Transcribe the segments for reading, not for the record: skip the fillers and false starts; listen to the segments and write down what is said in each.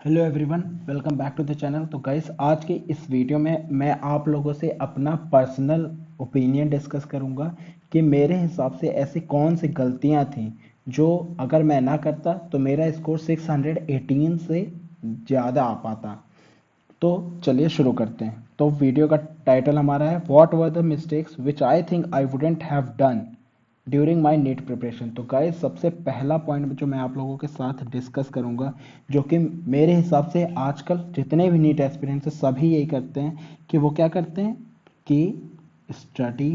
Hello everyone, welcome back to the channel. तो guys, आज की इस वीडियो में मैं आप लोगों से अपना पर्सनल ओपिनियन डिस्कस करूंगा कि मेरे हिसाब से ऐसी कौन सी गलतियां थी जो अगर मैं ना करता तो मेरा स्कोर 618 से ज़्यादा आ पाता। तो चलिए शुरू करते हैं। तो वीडियो का टाइटल हमारा है what were the mistakes which I think I wouldn't have done during my NEET preparation. तो गाइस, सबसे पहला पॉइंट जो मैं आप लोगों के साथ डिस्कस करूंगा, जो कि मेरे हिसाब से आजकल जितने भी नीट एस्पिरेंट्स सभी यही करते हैं कि वो क्या करते हैं कि स्टडी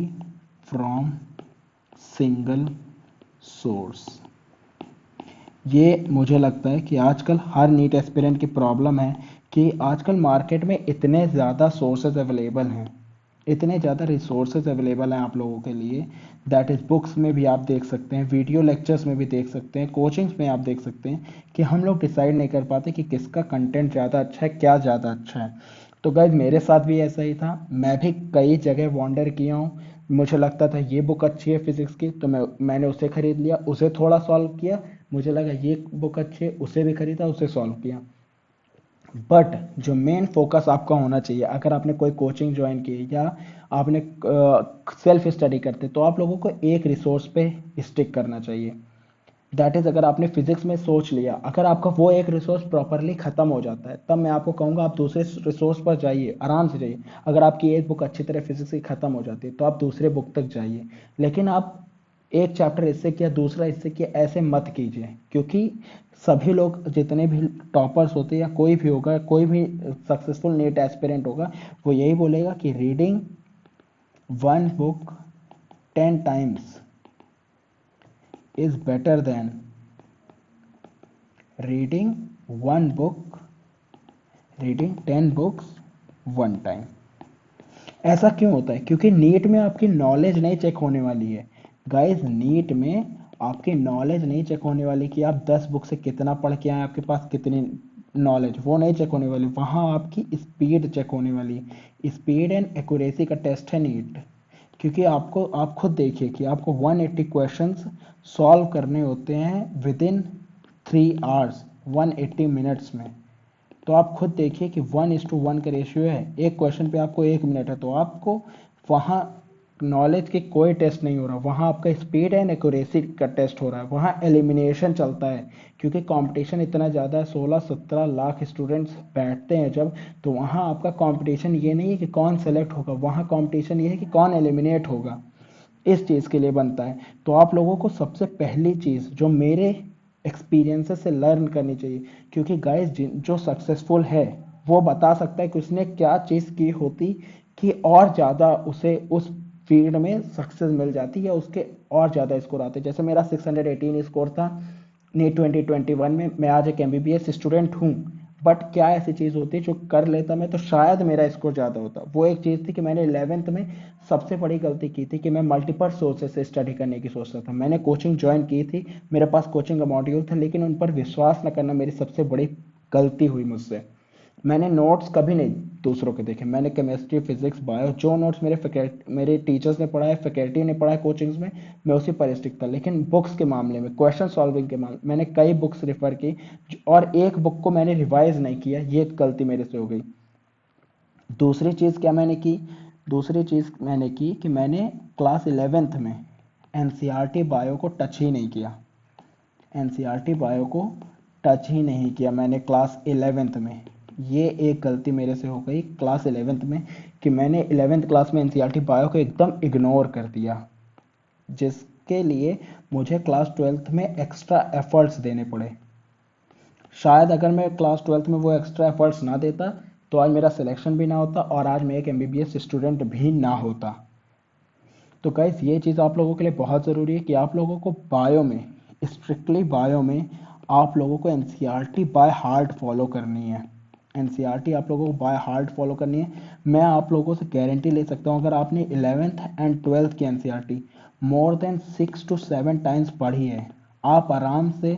फ्रॉम सिंगल सोर्स। ये मुझे लगता है कि आजकल हर नीट एस्पिरेंट की प्रॉब्लम है कि आजकल मार्केट में इतने ज़्यादा सोर्सेज अवेलेबल हैं, इतने ज़्यादा रिसोर्सेज अवेलेबल हैं आप लोगों के लिए। दैट इज़ बुक्स में भी आप देख सकते हैं, वीडियो लेक्चर्स में भी देख सकते हैं, कोचिंग्स में आप देख सकते हैं कि हम लोग डिसाइड नहीं कर पाते कि किसका कंटेंट ज़्यादा अच्छा है, क्या ज़्यादा अच्छा है। तो गाइज, मेरे साथ भी ऐसा ही था। मैं भी कई जगह वॉन्डर किया हूँ। मुझे लगता था ये बुक अच्छी है फिजिक्स की, तो मैंने उसे खरीद लिया, उसे थोड़ा सॉल्व किया। मुझे लगा ये बुक अच्छी है, उसे भी खरीदा, उसे सॉल्व किया। बट जो मेन फोकस आपका होना चाहिए, अगर आपने कोई कोचिंग ज्वाइन की या आपने सेल्फ स्टडी करते, तो आप लोगों को एक रिसोर्स पे स्टिक करना चाहिए। दैट इज, अगर आपने फिजिक्स में सोच लिया, अगर आपका वो एक रिसोर्स प्रॉपरली खत्म हो जाता है, तब मैं आपको कहूँगा आप दूसरे रिसोर्स पर जाइए, आराम से जाइए। अगर आपकी एक बुक अच्छी तरह फिजिक्स की खत्म हो जाती है तो आप दूसरे बुक तक जाइए। लेकिन आप एक चैप्टर इससे किया, दूसरा इससे किया, ऐसे मत कीजिए। क्योंकि सभी लोग जितने भी टॉपर्स होते हैं या कोई भी होगा, कोई भी सक्सेसफुल नीट एस्पिरेंट होगा, वो यही बोलेगा कि reading one book 10 times is better than reading one book reading 10 books 1 time। ऐसा क्यों होता है? क्योंकि नीट में आपकी नॉलेज नहीं चेक होने वाली है। गाइस, नीट में आपकी नॉलेज नहीं चेक होने वाली कि आप 10 बुक से कितना पढ़ के आए, आपके पास कितनी नॉलेज, वो नहीं चेक होने वाली। वहाँ आपकी स्पीड चेक होने वाली है। स्पीड एंड एक्यूरेसी का टेस्ट है नीट। क्योंकि आप खुद देखिए कि आपको 180 क्वेश्चंस सॉल्व करने होते हैं विद इन 3 आवर्स, 180 मिनट्स में। तो आप खुद देखिए कि 1:1 का रेशियो है, एक क्वेश्चन पे आपको 1 मिनट है। तो आपको वहाँ नॉलेज की कोई टेस्ट नहीं हो रहा, वहाँ आपका स्पीड एंड एक्यूरेसी का टेस्ट हो रहा है, वहाँ एलिमिनेशन चलता है। क्योंकि कंपटीशन इतना ज़्यादा है, 16-17 लाख स्टूडेंट्स बैठते हैं जब, तो वहाँ आपका कंपटीशन ये नहीं है कि कौन सेलेक्ट होगा, वहाँ कंपटीशन ये है कि कौन एलिमिनेट होगा। इस चीज़ के लिए बनता है। तो आप लोगों को सबसे पहली चीज़ जो मेरे एक्सपीरियंसेस से लर्न करनी चाहिए, क्योंकि गाइस जो सक्सेसफुल है वो बता सकता है कि उसने क्या चीज़ की होती कि और ज़्यादा उसे उस फील्ड में सक्सेस मिल जाती या उसके और ज़्यादा स्कोर आते। जैसे मेरा 618 स्कोर था नीट 2021 में। मैं आज एक एमबीबीएस स्टूडेंट हूँ, बट क्या ऐसी चीज़ होती जो कर लेता मैं तो शायद मेरा स्कोर ज़्यादा होता। वो एक चीज़ थी कि मैंने 11th में सबसे बड़ी गलती की थी कि मैं मल्टीपल सोर्सेज से स्टडी करने की सोचता था। मैंने कोचिंग ज्वाइन की थी, मेरे पास कोचिंग का मॉड्यूल था, लेकिन उन पर विश्वास न करना मेरी सबसे बड़ी गलती हुई मुझसे। मैंने नोट्स कभी नहीं दूसरों के देखे। मैंने केमिस्ट्री, फिजिक्स, बायो, जो नोट्स मेरे टीचर्स ने पढ़ाया, फैकल्टी ने पढ़ाया कोचिंग्स में, मैं उसी पर स्टिक था। लेकिन बुक्स के मामले में, क्वेश्चन सॉल्विंग के मामले, मैंने कई बुक्स रेफर की और एक बुक को मैंने रिवाइज नहीं किया। ये गलती मेरे से हो गई। दूसरी चीज़ क्या मैंने की? दूसरी चीज़ मैंने की कि मैंने क्लास 11th में एनसीईआरटी बायो को टच ही नहीं किया। एनसीईआरटी बायो को टच ही नहीं किया मैंने क्लास 11th में। ये एक गलती मेरे से हो गई क्लास 11th में कि मैंने 11th क्लास में एनसीईआरटी बायो को एकदम इग्नोर कर दिया, जिसके लिए मुझे क्लास 12th में एक्स्ट्रा एफर्ट्स देने पड़े। शायद अगर मैं क्लास 12th में वो एक्स्ट्रा एफर्ट्स ना देता तो आज मेरा सिलेक्शन भी ना होता और आज मैं एक एमबीबीएस स्टूडेंट भी ना होता। तो गाइस, ये चीज़ आप लोगों के लिए बहुत ज़रूरी है कि आप लोगों को बायो में, स्ट्रिक्टली बायो में, आप लोगों को एनसीईआरटी बाय हार्ट फॉलो करनी है। एनसीईआरटी आप लोगों को बाय हार्ट फॉलो करनी है। मैं आप लोगों से गारंटी ले सकता हूँ, अगर आपने 11th एंड 12th की NCERT more than 6 to 7 times पढ़ी है, आप आराम से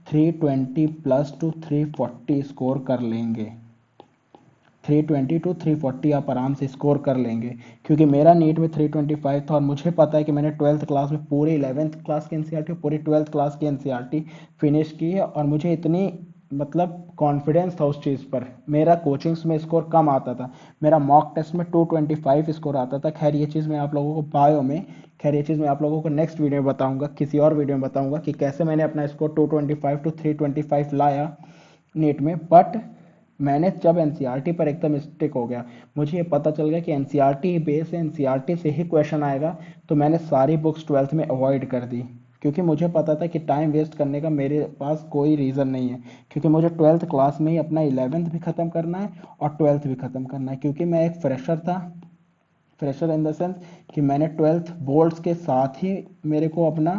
320 प्लस टू 340 स्कोर कर लेंगे। 320 to 340 आप आराम से स्कोर कर लेंगे। क्योंकि मेरा नीट में 325 था और मुझे पता है कि मैंने 12th क्लास में पूरी 11th क्लास की एनसीईआरटी, पूरी 12th क्लास की एनसीईआरटी फिनिश की है और मुझे इतनी मतलब कॉन्फिडेंस था उस चीज़ पर। मेरा कोचिंग्स में स्कोर कम आता था, मेरा मॉक टेस्ट में 225 स्कोर आता था। खैर ये चीज़ मैं आप लोगों को बायो में, खैर ये चीज़ मैं आप लोगों को नेक्स्ट वीडियो में बताऊंगा, किसी और वीडियो में बताऊंगा कि कैसे मैंने अपना स्कोर 225 टू 325 लाया नीट में। बट मैंने जब एनसीईआरटी पर एकदम स्टिक हो गया, मुझे ये पता चल गया कि एनसीईआरटी बेस है, एनसीईआरटी से ही क्वेश्चन आएगा, तो मैंने सारी बुक्स ट्वेल्थ में अवॉइड कर दी, क्योंकि मुझे पता था कि टाइम वेस्ट करने का मेरे पास कोई रीज़न नहीं है, क्योंकि मुझे ट्वेल्थ क्लास में ही अपना 11th भी ख़त्म करना है और ट्वेल्थ भी ख़त्म करना है। क्योंकि मैं एक फ्रेशर था, फ्रेशर इन द सेंस कि मैंने ट्वेल्थ बोर्ड्स के साथ ही मेरे को अपना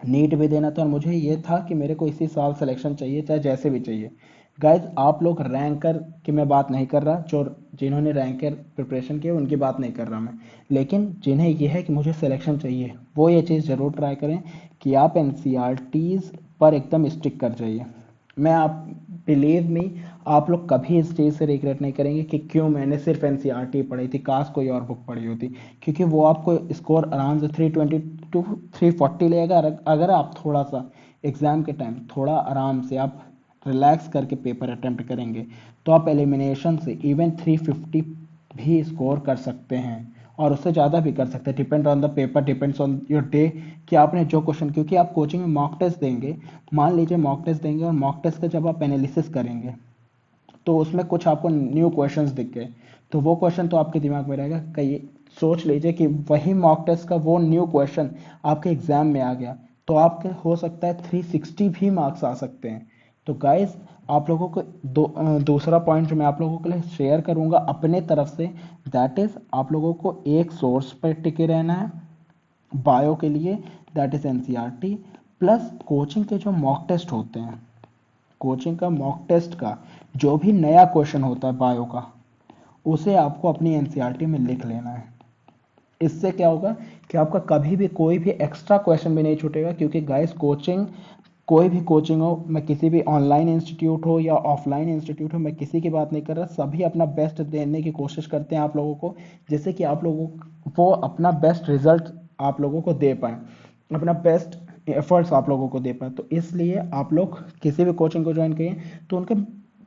नीट भी देना था, और मुझे ये था कि मेरे को इसी साल सिलेक्शन चाहिए, चाहे जैसे भी चाहिए। गाइज आप लोग रैंकर की मैं बात नहीं कर रहा, जो जिन्होंने रैंकर प्रिपरेशन की उनकी बात नहीं कर रहा मैं, लेकिन जिन्हें ये है कि मुझे सिलेक्शन चाहिए, वो ये चीज़ ज़रूर ट्राई करें कि आप एनसीईआरटीज़ पर एकदम स्टिक कर जाइए। मैं आप बिलीव मी, आप लोग कभी इस चीज़ से रिग्रेट नहीं करेंगे कि क्यों मैंने सिर्फ एनसीईआरटी पढ़ी थी, काश कोई और बुक पढ़ी होती। क्योंकि वो आपको स्कोर आराम से 320 टू 340 लेगा, अगर आप थोड़ा सा एग्ज़ाम के टाइम थोड़ा आराम से आप रिलैक्स करके पेपर अटेम्प्ट करेंगे, तो आप एलिमिनेशन से इवन 350 भी स्कोर कर सकते हैं, और उससे ज़्यादा भी कर सकते हैं। Depend on the paper, depends on your day कि आपने जो क्वेश्चन, क्योंकि आप कोचिंग में मॉक टेस्ट देंगे, मान लीजिए मॉक टेस्ट देंगे और मॉक टेस्ट का जब आप एनालिसिस करेंगे तो उसमें कुछ आपको न्यू क्वेश्चंस दिख गए, तो वो क्वेश्चन तो आपके दिमाग में रहेगा। कई सोच लीजिए कि वही मॉक टेस्ट का वो न्यू क्वेश्चन आपके एग्जाम में आ गया, तो आपके हो सकता है 360 भी मार्क्स आ सकते हैं। तो गाइज आप लोगों को दूसरा पॉइंट जो मैं आप लोगों के लिए शेयर करूंगा अपने तरफ से, दैट इज आप लोगों को एक सोर्स पर टिके रहना है बायो के लिए, that is NCERT. Plus coaching के जो मॉक टेस्ट होते हैं, कोचिंग का मॉक टेस्ट का जो भी नया क्वेश्चन होता है बायो का, उसे आपको अपनी एनसीईआरटी में लिख लेना है। इससे क्या होगा कि आपका कभी भी कोई भी एक्स्ट्रा क्वेश्चन भी नहीं छूटेगा। क्योंकि गाइस कोचिंग, कोई भी कोचिंग हो, मैं किसी भी ऑनलाइन इंस्टीट्यूट हो या ऑफलाइन इंस्टीट्यूट हो, मैं किसी की बात नहीं कर रहा, सभी अपना बेस्ट देने की कोशिश करते हैं आप लोगों को, जैसे कि आप लोगों वो अपना बेस्ट रिजल्ट आप लोगों को दे पाए, अपना बेस्ट एफर्ट्स आप लोगों को दे पाए। तो इसलिए आप लोग किसी भी कोचिंग को ज्वाइन करिए तो उनके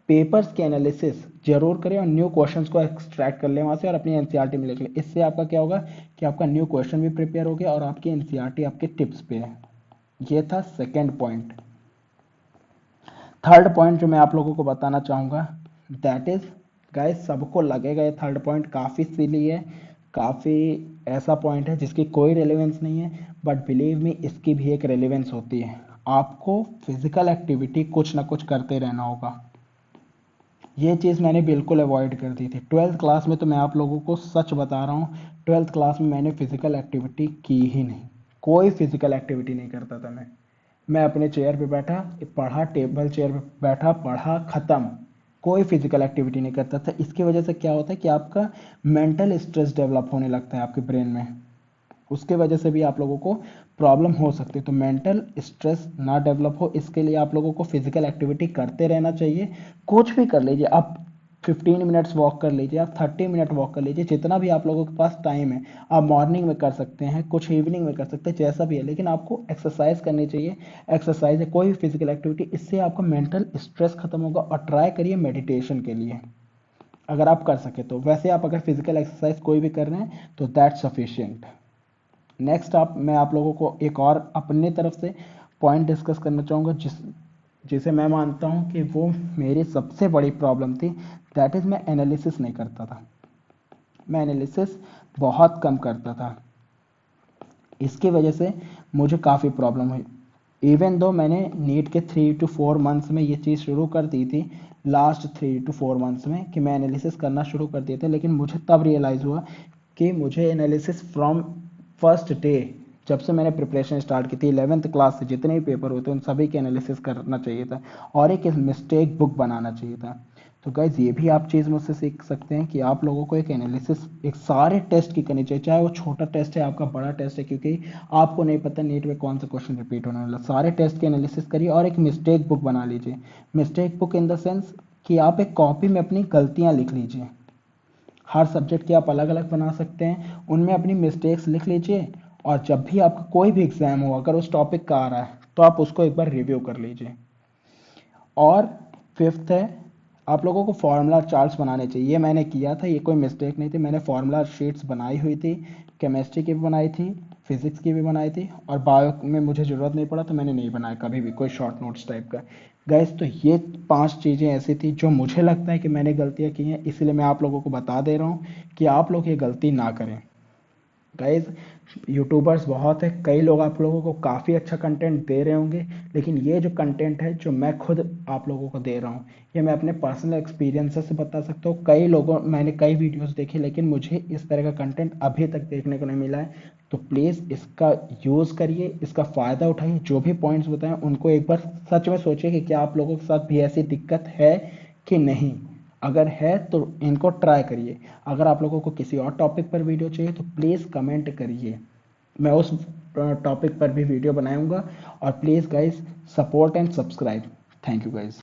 पेपर्स के एनालिसिस जरूर करें और न्यू क्वेश्चंस को एक्सट्रैक्ट कर लें वहाँ से और अपनी एनसीईआरटी में लिख लें। इससे आपका क्या होगा कि आपका न्यू क्वेश्चन भी प्रिपेयर हो गया और आपकी एनसीईआरटी आपके टिप्स पे है। ये था सेकेंड पॉइंट। थर्ड पॉइंट जो मैं आप लोगों को बताना चाहूँगा, दैट इज, गाइस सबको लगेगा ये थर्ड पॉइंट काफ़ी सिली है, काफ़ी ऐसा पॉइंट है जिसकी कोई रेलेवेंस नहीं है, बट बिलीव मी इसकी भी एक रेलेवेंस होती है। आपको फिजिकल एक्टिविटी कुछ ना कुछ करते रहना होगा। ये चीज़ मैंने बिल्कुल अवॉइड कर दी थी ट्वेल्थ क्लास में, तो मैं आप लोगों को सच बता रहा हूँ, ट्वेल्थ क्लास में मैंने फिजिकल एक्टिविटी की ही नहीं, कोई फिजिकल एक्टिविटी नहीं करता था मैं अपने चेयर पे बैठा पढ़ा, टेबल चेयर पे बैठा पढ़ा, खत्म। कोई फिजिकल एक्टिविटी नहीं करता था। इसकी वजह से क्या होता है कि आपका मेंटल स्ट्रेस डेवलप होने लगता है आपके ब्रेन में, उसके वजह से भी आप लोगों को प्रॉब्लम हो सकती है। तो मेंटल स्ट्रेस ना डेवलप हो इसके लिए आप लोगों को फिजिकल एक्टिविटी करते रहना चाहिए। कुछ भी कर लीजिए आप, 15 मिनट्स वॉक कर लीजिए, आप 30 मिनट वॉक कर लीजिए, जितना भी आप लोगों के पास टाइम है। आप मॉर्निंग में कर सकते हैं, कुछ इवनिंग में कर सकते हैं, जैसा भी है, लेकिन आपको एक्सरसाइज करनी चाहिए। एक्सरसाइज है कोई भी फिजिकल एक्टिविटी, इससे आपका मेंटल स्ट्रेस खत्म होगा। और ट्राई करिए मेडिटेशन के लिए, अगर आप कर सके तो। वैसे आप अगर फिजिकल एक्सरसाइज कोई भी कर रहे हैं तो दैट सफिशियंट। नेक्स्ट मैं आप लोगों को एक और अपने तरफ से पॉइंट डिस्कस करना चाहूँगा जिसे मैं मानता हूँ कि वो मेरी सबसे बड़ी प्रॉब्लम थी, दैट इज़ मैं एनालिसिस नहीं करता था। मैं एनालिसिस बहुत कम करता था, इसकी वजह से मुझे काफ़ी प्रॉब्लम हुई। इवन दो मैंने नीट के 3 to 4 मंथ्स में ये चीज़ शुरू कर दी थी, लास्ट 3 to 4 मंथ्स में कि मैं एनालिसिस करना शुरू कर दिए थे, लेकिन मुझे तब रियलाइज़ हुआ कि मुझे एनालिसिस फ्रॉम फर्स्ट डे, जब से मैंने प्रिपरेशन स्टार्ट की थी 11th क्लास से, जितने भी पेपर होते हैं उन सभी के एनालिसिस करना चाहिए था और एक मिस्टेक बुक बनाना चाहिए था। तो गाइज ये भी आप चीज़ मुझसे सीख सकते हैं कि आप लोगों को एक एनालिसिस एक सारे टेस्ट की करनी चाहिए, चाहे वो छोटा टेस्ट है आपका बड़ा टेस्ट है, क्योंकि आपको नहीं पता नीट में कौन सा क्वेश्चन रिपीट होने वाला। सारे टेस्ट की एनालिसिस करिए और एक मिस्टेक बुक बना लीजिए। Mistake book in the sense कि आप एक कॉपी में अपनी गलतियाँ लिख लीजिए। हर सब्जेक्ट की आप अलग अलग बना सकते हैं, उनमें अपनी मिस्टेक्स लिख लीजिए, और जब भी आपका कोई भी एग्जाम हो अगर उस टॉपिक का आ रहा है तो आप उसको एक बार रिव्यू कर लीजिए। और फिफ्थ है, आप लोगों को फार्मूला चार्ट्स बनाने चाहिए। ये मैंने किया था, ये कोई मिस्टेक नहीं थी, मैंने फार्मूला शीट्स बनाई हुई थी, केमिस्ट्री की भी बनाई थी, फिजिक्स की भी बनाई थी, और बायो में मुझे ज़रूरत नहीं पड़ा तो मैंने नहीं बनाया कभी भी कोई शॉर्ट नोट्स टाइप का। गैस तो ये 5 चीज़ें ऐसी थी जो मुझे लगता है कि मैंने गलतियाँ की हैं, इसलिए मैं आप लोगों को बता दे रहा हूँ कि आप लोग ये गलती ना करें। गाइज यूट्यूबर्स बहुत है, कई लोग आप लोगों को काफ़ी अच्छा कंटेंट दे रहे होंगे, लेकिन ये जो कंटेंट है जो मैं खुद आप लोगों को दे रहा हूँ, ये मैं अपने पर्सनल एक्सपीरियंसेस से बता सकता हूँ। कई लोगों मैंने कई वीडियोस देखी, लेकिन मुझे इस तरह का कंटेंट अभी तक देखने को नहीं मिला है। तो प्लीज़ इसका यूज़ करिए, इसका फ़ायदा उठाइए, जो भी पॉइंट्स बताएं उनको एक बार सच में सोचिए कि क्या आप लोगों के साथ भी ऐसी दिक्कत है कि नहीं। अगर है तो इनको ट्राई करिए। अगर आप लोगों को किसी और टॉपिक पर वीडियो चाहिए तो प्लीज़ कमेंट करिए, मैं उस टॉपिक पर भी वीडियो बनाऊंगा। और please guys support and subscribe. Thank you guys.